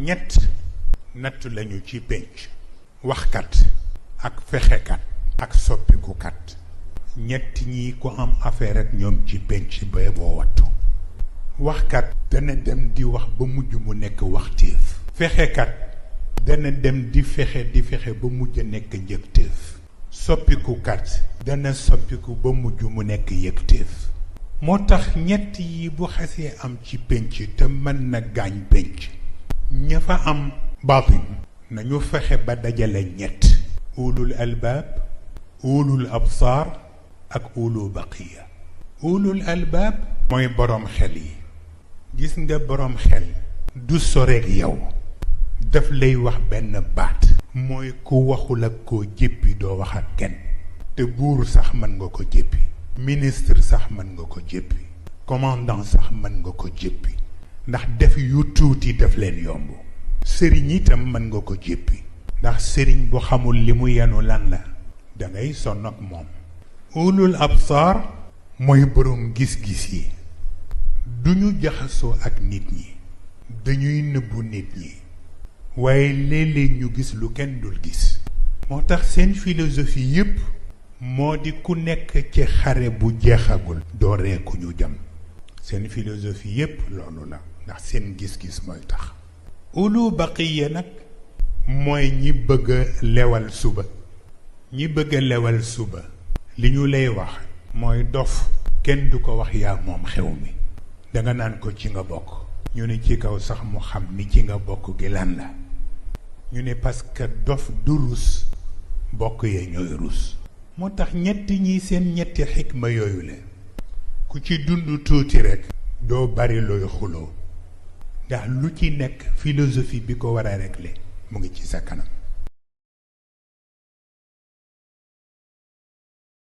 ñett nattu lañu ci pénc waxkat ak fexekat ak soppikukat ñett ñi ko am affaire ak ñoom ci pénc ba boo wattu waxkat dana dem di wax ba mujj mu nekk waxteef fexekat dana dem di fexe ba mujj nekk njëgteef soppikukat dana soppiku ba mujj mu nekk yëgteef moo tax ñett yi bu xasee am ci pénc te mën na gaañ pénc ña fa am baatin nañu fexe ba dajale ñett ulul albaab ulul absaar ak ulu baqiya ulul albaab mooy boroom xel yi gis nga boroom xel du soreeg yow daf lay wax benn baat mooy ku waxul ak koo jéppi doo wax ak kenn te buur sax mën nga ko jéppi ministre sax mën nga ko jéppi commandant sax mën nga ko jéppi ndax def yu tuuti daf leen yomb sëriñ itam mën nga ko jéppi ndax sëriñ bu xamul li mu yenu lan la dangay sonn ak moom ulul absaar mooy boroom gis-gis yi duñu jaxasoo ak nit ñi dañuy nëbbu nit ñi waaye léeg-léeg ñu gis lu kenn dul gis moo tax seen philosophie yépp moo di ku nekk ci xare bu jeexagul dooree ku ñu jam seen philosophie yépp loolu la ndax seen gis-gis mooy tax ulu baqiya nag mooy ñi bëgg a lewal suba ñi bëgg a lewal suba li ñu lay wax mooy dof kenn du ko wax yaa moom xew mi danga naan ko ci nga bokk ñu ne ci kaw sax mu xam ni ci nga bokk gi lan la ñu ne parce que dof du rus bokk yee ñooy rus moo tax ñetti ñi seen ñetti xikma yooyu la ku ci dund tuuti rekk doo bari looy xuloo ndax lu ci nekk philosophie bi ko war a régler mu ngi ci sa kanam